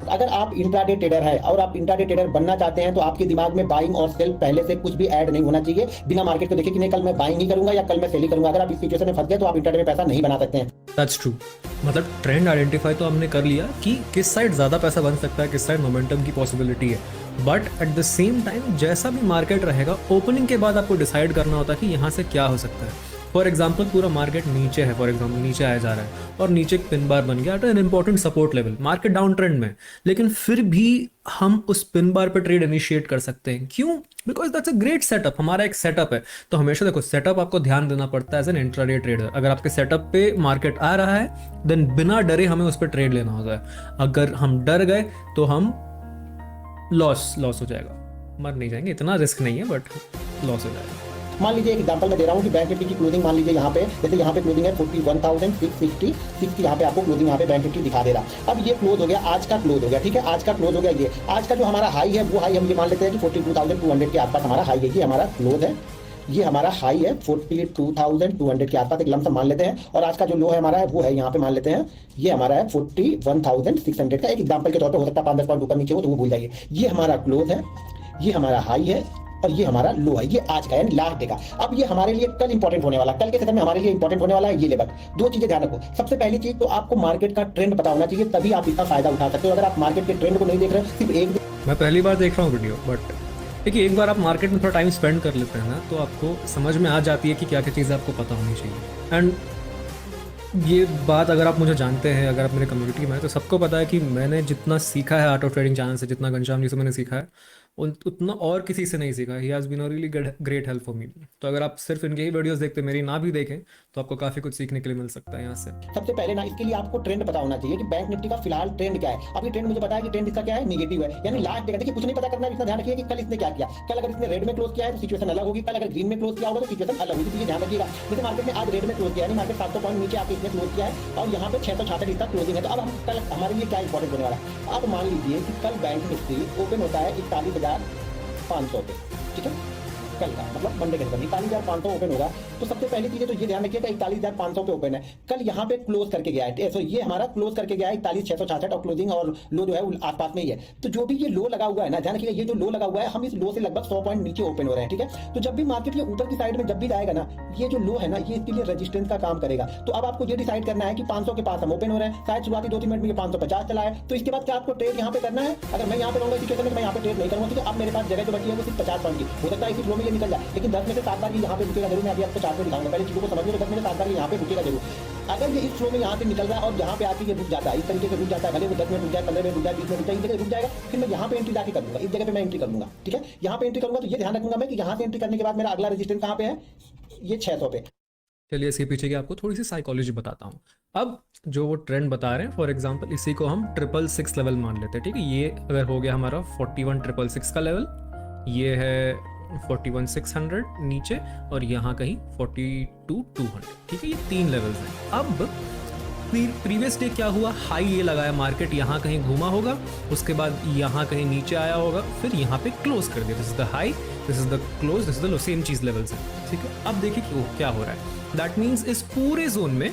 अगर आप intraday trader है और आप इंट्राडे ट्रेडर बनना चाहते हैं तो आपके दिमाग में बाइंग और सेल पहले से कुछ भी ऐड नहीं होना चाहिए। बिना मार्केट को देखे कि नहीं कल मैं बाइंग ही करूंगा या कल मैं सेल ही करूंगा। अगर आप इस सिचुएशन में फंस गए तो आप इंट्राडे में पैसा नहीं बना सकते हैं। That's true. मतलब ट्रेंड आइडेंटिफाई तो हमने कर लिया कि किस साइड ज़्यादा पैसा बन सकता है, किस साइड मोमेंटम की पॉसिबिलिटी है, but at the same time जैसा भी मार्केट रहेगा ओपनिंग के बाद आपको डिसाइड करना होता है कि यहाँ से क्या हो सकता है। फॉर एग्जाम्पल पूरा मार्केट नीचे है, फॉर एग्जाम्पल नीचे आया जा रहा है और नीचे एक पिन बार बन गया at an important support level, market down trend में, लेकिन फिर भी हम उस पिन बार पे ट्रेड इनिशिएट कर सकते हैं। क्यों? Because that's a great setup, हमारा एक सेटअप है। तो हमेशा देखो सेटअप आपको ध्यान देना पड़ता है एज एन इंट्राडे ट्रेडर। अगर आपके सेटअप पे मार्केट आ रहा है देन बिना डरे हमें उस पर ट्रेड लेना होता है। अगर हम डर गए तो हम लॉस हो जाएगा, मर नहीं जाएंगे, इतना रिस्क नहीं है बट लॉस हो जाएगा। मान लीजिए एक एग्जांपल मैं दे रहा हूँ कि बैंक निफ्टी की क्लोजिंग मान लीजिए यहाँ पे, जैसे यहाँ पे क्लोजिंग है 41,660 यहाँ पे आपको क्लोजिंग यहाँ पे बैंक निफ्टी दिखा दे रहा। अब ये क्लोज हो गया, आज का क्लोज हो गया, ठीक है, आज का क्लोज हो गया। ये आज का जो हमारा हाई है वो हाई हम ये मान लेते हैं कि 42,200 के आसपास हमारा हाई है। ये हमारा क्लोज है, ये हमारा हाई है 42,200 के आसपास एक लमसम मान लेते हैं। और आज का जो लो है हमारा है वो है यहाँ पे मान लेते हैं, ये हमारा है 41,600 का। एक एग्जांपल के तौर पे हो सकता है 5-10 पॉइंट ऊपर नीचे हो तो वो भूल जाइए। ये हमारा क्लोज है, ये हमारा हाई है और ये हमारा लो है, ये आज का यानी लास्ट डे का। अब ये हमारे लिए कल इंपॉर्टेंट होने वाला, कल के सेशन में हमारे लिए इंपॉर्टेंट होने वाला है ये लेवल। दो चीजें ध्यान रखो। सबसे पहली चीज तो आपको मार्केट का ट्रेंड पता होना चाहिए, तभी आप इसका फायदा उठा सकते हो। अगर आप मार्केट के ट्रेंड को नहीं देख रहे हो, सिर्फ एक मैं पहली बार देख रहा हूँ वीडियो, बट देखिए एक बार आप मार्केट में थोड़ा टाइम स्पेंड कर लेते हैं ना तो आपको समझ में आ जाती है कि क्या क्या चीज़ें आपको पता होनी चाहिए। एंड ये बात अगर आप मुझे जानते हैं, अगर आप मेरे कम्युनिटी में हैं, तो सबको पता है कि मैंने जितना सीखा है आर्ट ऑफ ट्रेडिंग चैनल से, जितना घनश्याम जी से मैंने सीखा है उतना और किसी से नहीं सीखा। He has been a really great help for me. तो अगर आप सिर्फ इनके ही वीडियोस देखते, मेरी ना भी देखें, तो आपको काफ़ी कुछ सीखने के लिए मिल सकता है यहाँ से। सबसे पहले ना इसके लिए आपको ट्रेंड पता होना चाहिए कि बैंक निफ्टी का फिलहाल ट्रेंड क्या है। अभी ट्रेंड मुझे पता है कि ट्रेंड इसका क्या है, नेगेटिव है, यानी लास्ट डे का। देखिए कुछ नहीं पता करना है, इतना ध्यान रखिए कि कल इसने क्या किया। कल अगर इसने रेड में क्लोज किया है तो सिचुएशन अलग होगी, कल अगर ग्रीन में क्लोज किया होगा तो सिचुएशन अलग होगी। तो ये ध्यान रखिएगा। जैसे मार्केट में आज रेड में क्लोज किया है, मार्केट 700 पॉइंट नीचे आके इसने क्लोज किया है और यहाँ पे 666 इसका क्लोजिंग है। तो अब हम कल हमारे लिए क्या इंपॉर्टेंट होने वाला है। अब मान लीजिए कि कल बैंक निफ्टी ओपन होता है 41,500 पे, ठीक है, कल का मतलब मंडे के दिन 41,500 ओपन होगा। तो सबसे पहली चीज तो ये ध्यान रखिएगा 41,500 पे ओपन है, कल यहाँ पे क्लोज करके गया है। सो ये हमारा क्लोज करके गया है 41,666 और क्लोजिंग और लो जो है वो आसपास में ही है। तो जो भी ये लो लगा हुआ है ना, ध्यान रखिएगा ये जो लो लगा हुआ है हम इस लो से लगभग 100 पॉइंट नीचे ओपन हो रहे हैं, ठीक है। तो जब भी मार्केट ये ऊपर की साइड में जब भी जाएगा ना, ये जो लो है ना ये इसके लिए रेजिस्टेंस का काम करेगा। तो अब आपको ये डिसाइड करना है कि 500 के पास हम ओपन हो रहे हैं, शायद शुरुआती 2-3 मिनट में ये 550 चला है। तो इसके बाद क्या आपको ट्रेड यहाँ पे करना है। अगर मैं यहाँ पे रहूंगा सिचुएशन में मैं यहाँ पे ट्रेड नहीं करूंगा, ठीक है। अब मेरे पास जगह जो बची है वो सिर्फ 50 पॉइंट की, हो सकता है इसी फ्लो में ये निकल जाए, लेकिन 10 में से 7 बार ये यहाँ पे रुकेगा जरूर। मैं अभी आपको चार्ट में दिखाऊंगा, पहले चीजों को समझिए। तो 10 में से 7 बार ये यहाँ पे रुकेगा जरूर। अगर ये इस फ्लो में यहाँ से निकल रहा है और यहाँ पे आके ये रुक जाता है, इस तरीके से रुक जाता है, भले वो 10 मिनट रुक जाए, 15 मिनट रुक जाए, 20 मिनट रुक जाए, इस जगह रुक जाएगा, फिर मैं यहाँ पे एंट्री जाके कर दूंगा। इस जगह पे मैं एंट्री कर लूंगा, ठीक है। यहाँ पे एंट्री करूंगा तो ये ध्यान रखूंगा मैं कि यहाँ से एंट्री करने के बाद मेरा अगला रेजिस्टेंस कहाँ पे है, ये 600 पे। चलिए इसके पीछे की आपको थोड़ी सी साइकोलॉजी बताता हूँ। अब जो वो ट्रेंड बता रहे हैं, फॉर एग्जांपल इसी को हम 666 लेवल मान लेते हैं, ठीक है। ये अगर हो गया हमारा 41,666 का लेवल, ये है 41,600 नीचे और यहाँ कहीं 42,200, ठीक है। ये 3 लेवल्स हैं। अब प्रीवियस डे क्या हुआ, हाई ये लगाया मार्केट, यहाँ कहीं घूमा होगा, उसके बाद यहाँ कहीं नीचे आया होगा, फिर यहाँ पे क्लोज कर दिया। This is the high, this is the close, this is the low, same चीज लेवल्स है, ठीक है। अब देखिए कि क्या हो रहा है। दैट मीन्स इस पूरे जोन में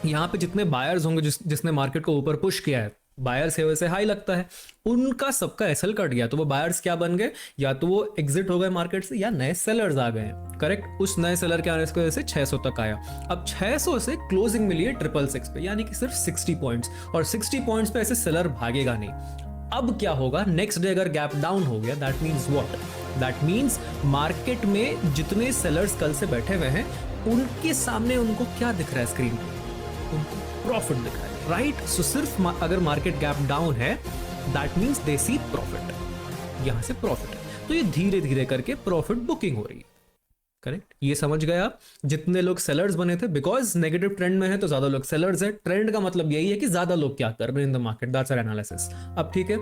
यहाँ पे जितने बायर्स होंगे, जिसने मार्केट को ऊपर पुश किया है, बायर्स है वैसे हाई लगता है, उनका सबका एसएल कट गया। तो वो बायर्स क्या बन गए, या तो वो एग्जिट हो गए मार्केट से या नए सेलर्स आ गए, करेक्ट। उस नए सेलर के आने की वजह से 600 तक आया। अब 600 से क्लोजिंग मिली है 666 पे, यानी कि सिर्फ 60 पॉइंट्स, और 60 पॉइंट्स पे ऐसे सेलर भागेगा नहीं। अब क्या होगा, नेक्स्ट डे अगर गैप डाउन हो गया, that means what, that means market में जितने सेलर्स कल से बैठे हुए हैं उनके सामने उनको क्या दिख रहा है स्क्रीन पे, उनको प्रॉफिट दिख रहा है, राइट। सो सिर्फ अगर मार्केट गैप डाउन है that means they see profit, यहां से प्रॉफिट है। तो ये धीरे धीरे करके प्रॉफिट बुकिंग हो रही है, करेक्ट। ये समझ गया। जितने लोग सेलर्स बने थे, बिकॉज नेगेटिव ट्रेंड में है तो ज्यादा लोग सेलर्स है। ट्रेंड का मतलब यही है कि ज्यादा लोग क्या कर रहे हैं in the market, that's our analysis. अब ठीक है,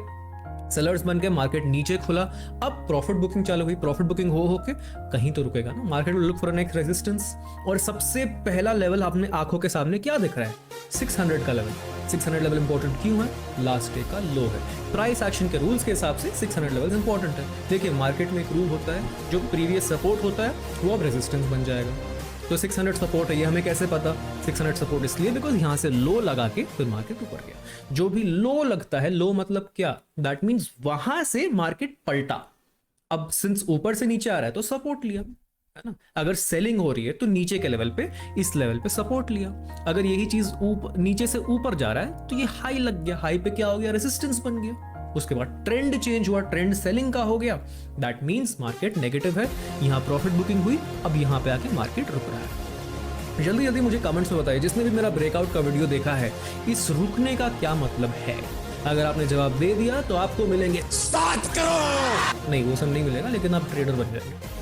सेलर्स बन के मार्केट नीचे खुला, अब प्रॉफिट बुकिंग चालू हुई। प्रॉफिट बुकिंग हो के कहीं तो रुकेगा ना, market will look for next resistance. और सबसे पहला लेवल आपने आंखों के सामने क्या दिख रहा है, 600 का लेवल। 600 लेवल इंपॉर्टेंट क्यों है, लास्ट डे का लो है। प्राइस एक्शन के रूल्स के हिसाब से 600 लेवल इंपॉर्टेंट है। देखिए मार्केट में एक रूल होता है, जो प्रीवियस सपोर्ट होता है वो अब रेजिस्टेंस बन जाएगा, तो 600 सपोर्ट है, ये हमें कैसे पता? 600 सपोर्ट इसलिए बिकॉज यहाँ से लो लगा के फिर मार्केट ऊपर गया। जो भी लो लगता है, लो मतलब क्या? दैट मीन्स वहां से मार्केट पलटा। अब सिंस ऊपर से नीचे आ रहा है तो सपोर्ट लिया, है ना। अगर सेलिंग हो रही है तो नीचे के लेवल पे, इस लेवल पे सपोर्ट लिया। अगर यही चीज नीचे से ऊपर जा रहा है तो ये हाई लग गया, हाई पे क्या हो गया? रेजिस्टेंस बन गया। उसके बाद ट्रेंड चेंज हुआ, ट्रेंड सेलिंग का हो गया, दैट मीन्स मार्केट नेगेटिव है। यहाँ प्रॉफिट बुकिंग हुई, अब यहाँ पे आके मार्केट रुक रहा है। जल्दी जल्दी मुझे कमेंट्स में बताइए, जिसने भी मेरा ब्रेकआउट का वीडियो देखा है, इस रुकने का क्या मतलब है? अगर आपने जवाब दे दिया तो आपको मिलेंगे 7 करोड़। नहीं, वो सब नहीं मिलेगा, लेकिन आप ट्रेडर बन जाएंगे।